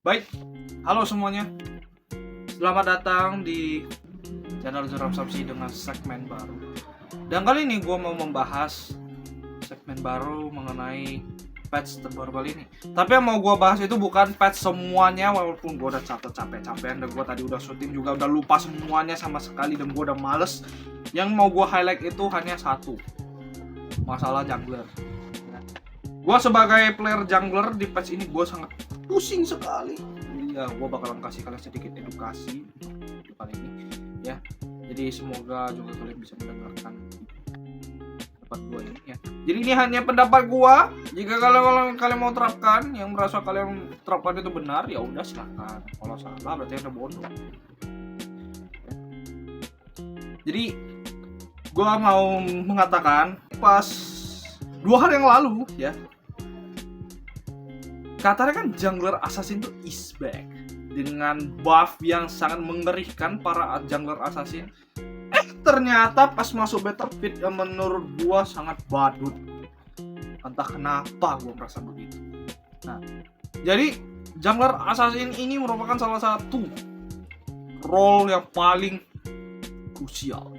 Baik, halo semuanya. Selamat datang di channel Jeram Samsi dengan segmen baru. Dan kali ini gue mau membahas segmen baru mengenai patch terbaru kali ini. Tapi yang mau gue bahas itu bukan patch semuanya, walaupun gue udah capek-capean dan gue tadi udah syuting juga udah lupa semuanya sama sekali dan gue udah males. Yang mau gue highlight itu hanya satu, masalah jungler. Gue sebagai player jungler di patch ini gue sangat pusing sekali. Jadi ya gue bakalan kasih kalian sedikit edukasi untuk kali ini ya. Jadi semoga juga kalian bisa mendengarkan pendapat gue ini ya. Jadi ini hanya pendapat gue. Jika kalian mau terapkan, yang merasa kalian terapkan itu benar, ya udah silahkan. Kalau salah berarti anda bodoh. Jadi gue mau mengatakan pas 2 hari yang lalu ya, katanya kan jungler assassin itu is back dengan buff yang sangat mengerikan para jungler assassin. Ternyata pas masuk Battlefield yang menurut gua sangat badut. Entah kenapa gua merasa begitu. Nah, jadi jungler assassin ini merupakan salah satu role yang paling krusial.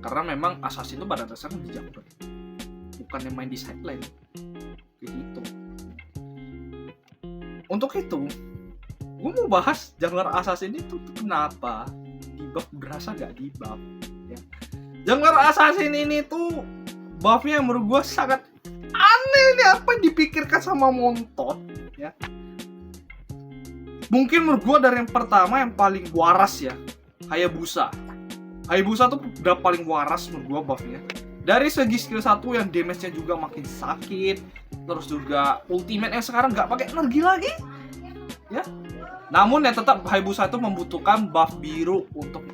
Karena memang assassin itu pada dasarnya di jungler, bukan yang main di side lane. Gitu. Untuk itu, gue mau bahas jungler assassin itu kenapa di-buff berasa gak di-buff ya. Jungler assassin ini tuh buffnya menurut gue sangat aneh nih, apa yang dipikirkan sama Montot ya. Mungkin menurut gue dari yang pertama yang paling waras ya, Hayabusa tuh udah paling waras menurut gue buffnya. Dari segi skill 1 yang damage-nya juga makin sakit, terus juga ultimate yang sekarang nggak pakai energi lagi, ya. Namun yang tetap Hayabusa itu membutuhkan buff biru untuk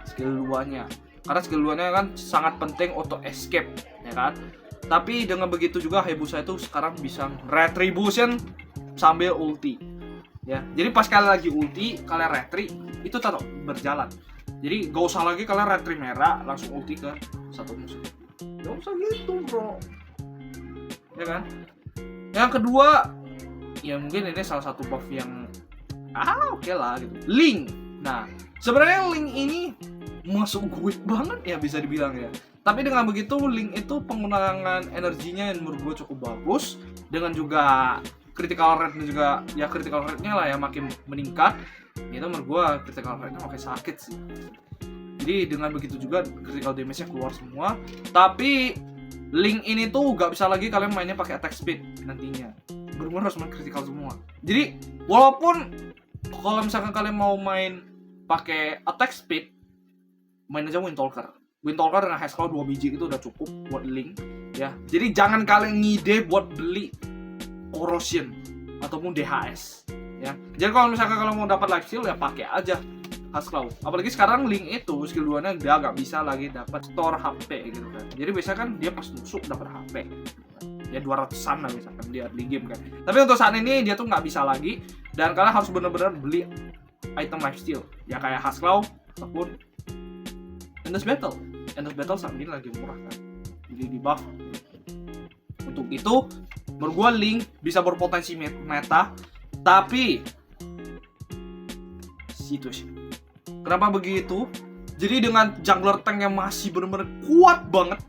skill 2-nya. Karena skill 2-nya kan sangat penting untuk escape, ya kan. Tapi dengan begitu juga Hayabusa itu sekarang bisa retribution sambil ulti, ya. Jadi pas kalian lagi ulti, kalian retri itu tetap berjalan. Jadi gak usah lagi kalian retri merah langsung ulti ke satu musuh. Gak usah gitu bro, ya kan. Yang kedua, ya mungkin ini salah satu buff yang oke lah gitu, Link. Nah sebenarnya Link ini masuk gue banget ya bisa dibilang ya. Tapi dengan begitu Link itu penggunaan energinya yang menurut gue cukup bagus, dengan juga critical rate-nya juga ya, critical rate-nya lah ya makin meningkat. Itu menurut gue critical rate-nya makin sakit sih. Jadi dengan begitu juga critical damage-nya keluar semua. Tapi Link ini tuh gak bisa lagi kalian mainnya pakai attack speed nantinya. Benar-benar harus main critical semua. Jadi walaupun kalau misalkan kalian mau main pakai attack speed, main aja Windtalker dengan Hexclaw 2 biji itu udah cukup buat Link ya. Jadi jangan kalian ngide buat beli Corrosion ataupun DHS ya. Jadi kalau misalkan kalian mau dapat life steal ya pakai aja Hexclaw. Apalagi sekarang Link itu skill 2-nya dia gak bisa lagi dapat store HP gitu kan. Jadi biasanya kan dia pas nusuk dapat HP ya 200-an lah misalkan dia di game kan. Tapi untuk saat ini dia tuh nggak bisa lagi, dan kalian harus benar-benar beli item lifesteal ya kayak Hexclaw ataupun Endless Battle saat ini lagi murah kan, jadi di buff. Untuk itu menurut gue Link bisa berpotensi meta, tapi situasi. Kenapa begitu? Jadi dengan jungler tank yang masih benar-benar kuat banget,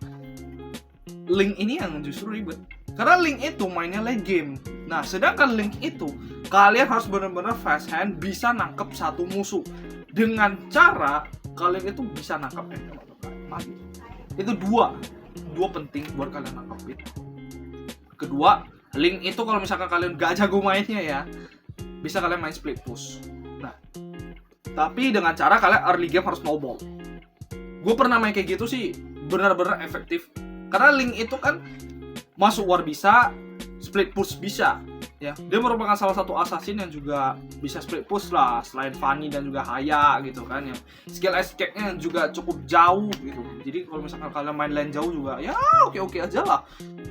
Link ini yang justru ribet. Karena Link itu mainnya late game. Nah, sedangkan Link itu kalian harus benar-benar fast hand, bisa nangkep satu musuh. Dengan cara kalian itu bisa nangkep mati. Itu dua penting buat kalian nangkepin. Kedua, Link itu kalau misalkan kalian gak jago mainnya ya, bisa kalian main split push. Nah, tapi dengan cara kalian early game harus snowball. Gue pernah main kayak gitu sih, benar-benar efektif. Karena Link itu kan masuk war bisa, split push bisa ya. Dia merupakan salah satu assassin yang juga bisa split push lah, selain Fanny dan juga Haya gitu kan, yang skill escape-nya juga cukup jauh gitu. Jadi kalau misalkan kalian main lane jauh juga ya oke-oke aja lah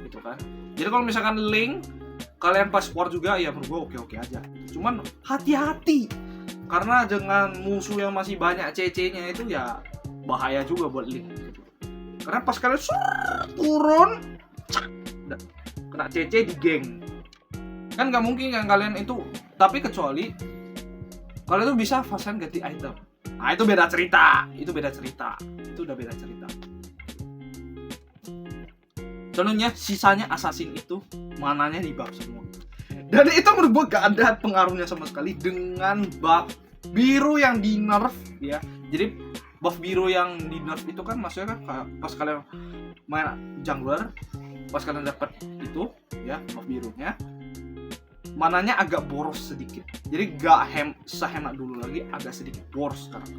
gitu kan. Jadi kalau misalkan Link kalian pas war juga ya menurut gue oke-oke aja. Cuman hati-hati, karena dengan musuh yang masih banyak CC-nya itu ya bahaya juga buat Link gitu. Karena pas kalian turun kena CC di geng Kan nggak mungkin kan kalian itu, tapi kecuali kalian tuh bisa fast hand ganti item. Nah itu beda cerita, itu udah beda cerita. Contohnya sisanya assassin itu mananya di buff semua. Dan itu menurut gue gak ada pengaruhnya sama sekali dengan buff biru yang di nerf ya. Jadi buff biru yang di nerf itu kan maksudnya kan pas kalian main jungler, pas kalian dapat itu ya buff birunya, mananya agak boros sedikit. Jadi gak sehemat dulu lagi, agak sedikit boros sekarang.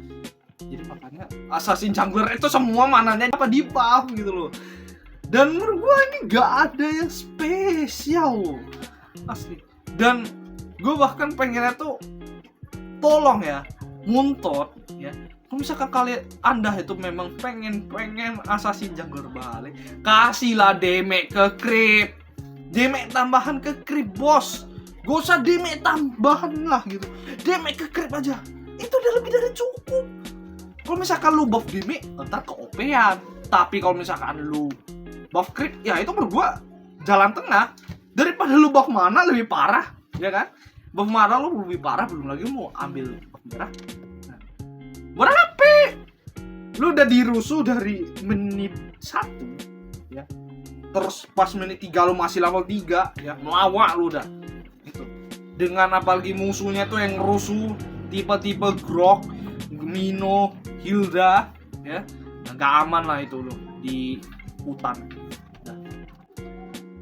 Jadi makanya assassin jungler itu semua mananya apa di buff gitu loh. Dan menurut gue ini gak ada yang spesial asli. Dan gue bahkan pengennya tuh tolong ya Muntot ya, kalau misalkan anda itu memang pengen assassin jungler balik, kasihlah damage ke creep, damage tambahan ke creep bos. Gak usah damage tambahan lah gitu, damage ke creep aja itu udah lebih dari cukup. Kalau misalkan lu buff damage ntar keopean, tapi kalau misalkan lu buff creep ya itu menurut gua jalan tengah. Daripada lu buff mana lebih parah ya kan, buff mana lu lebih parah, belum lagi mau ambil buff merah. Nah, berapa lu udah dirusuh dari menit 1 ya, terus pas menit 3 lu masih level 3 ya, melawak lu udah itu. Dengan apalagi musuhnya tuh yang rusuh tipe-tipe Grok, Mino, Hilda ya, nggak aman lah itu lu di hutan.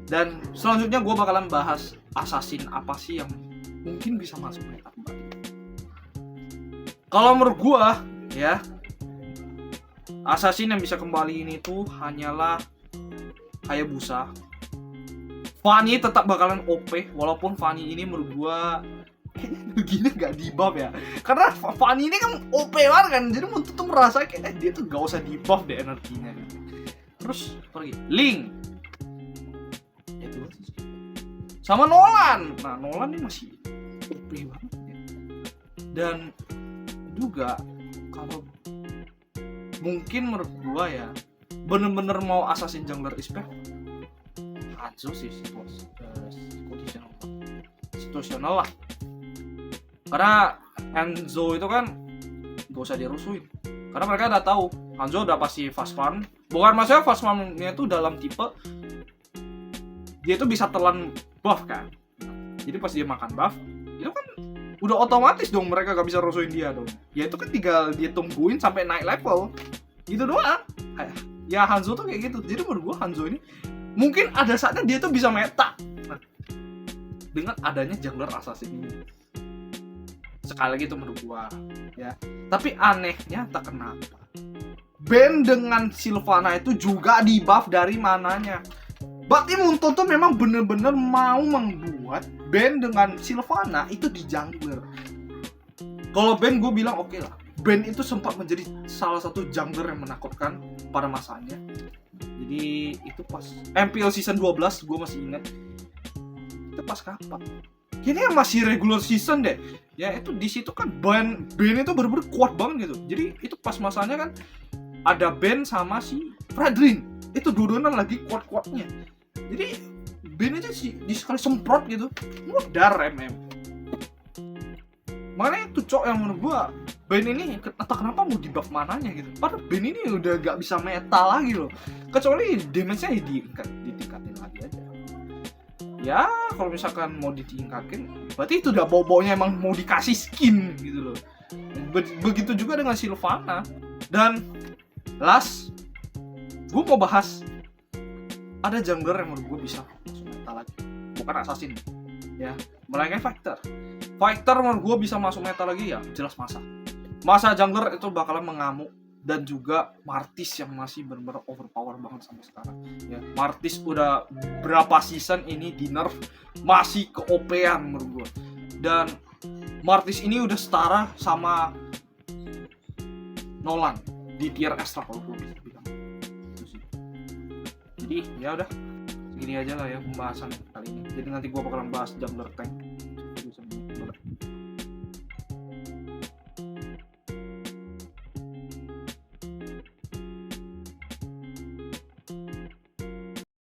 Dan selanjutnya gue bakalan bahas assassin apa sih yang mungkin bisa masuk meta kembali. Kalau menurut gue ya, assassin yang bisa kembali ini tuh hanyalah Hayabusa. Fanny tetap bakalan OP, walaupun Fanny ini menurut gue begini gak di buff ya. Karena Fanny ini kan OP banget kan, jadi Muntut tuh merasa kayak dia tuh gak usah di buff deh energinya. Terus pergi Link sama Nolan. Nah Nolan ini masih OP banget ya. Dan juga kalau mungkin menurut gua ya, bener-bener mau assassin jungler ispek, Hanzo sih situasional lah. Karena Hanzo itu kan gak usah dirusuhin, karena mereka udah tahu Hanzo udah pasti fast farm. Bukan maksudnya fast farmnya itu dalam tipe dia tuh bisa telan buff kan. Jadi pas dia makan buff itu kan udah otomatis dong mereka gak bisa rusuhin dia dong. Ya itu kan tinggal dia tungguin sampai naik level gitu doang. Ya Hanzo tuh kayak gitu. Jadi menurut gua Hanzo ini mungkin ada saatnya dia tuh bisa meta. Nah, dengan adanya jungler assassin ini. Sekali lagi itu menurut gua ya. Tapi anehnya tak kenapa band dengan Sylvana itu juga di buff dari mananya. Berarti Munton tuh memang bener-bener mau membuat band dengan Sylvana itu di jungler. Kalau band gue bilang oke lah, band itu sempat menjadi salah satu jungler yang menakutkan pada masanya. Jadi itu pas MPL season 12 gue masih ingat. Itu pas kapan? Kayaknya masih regular season deh. Ya itu di situ kan band itu bener-bener kuat banget gitu. Jadi itu pas masanya kan ada band sama si Fredrin. Itu dua-duanya lagi kuat-kuatnya. Jadi band aja sih di sekali semprot gitu, modar MM. Makanya itu cok yang menurut gua band ini entah kenapa mau di buff mananya gitu. Padahal band ini udah gak bisa meta lagi loh. Kecuali damage-nya ditingkatin lagi aja. Ya kalau misalkan mau ditingkatin, berarti itu udah bau-baunya emang mau dikasih skin gitu loh. Begitu juga dengan Sylvana. Dan last, gue mau bahas ada jungler yang menurut gue bisa masuk meta lagi, bukan assassin ya, melainkan fighter menurut gue bisa masuk meta lagi ya, jelas masa jungler itu bakalan mengamuk. Dan juga Martis yang masih benar-benar overpower banget sampai sekarang ya. Martis udah berapa season ini di nerf masih keopean menurut gue. Dan Martis ini udah setara sama Nolan di tier extra kalau gue bisa bilang. Jadi ya udah segini aja lah ya pembahasan kali ini. Jadi nanti gue bakalan bahas jungler tank.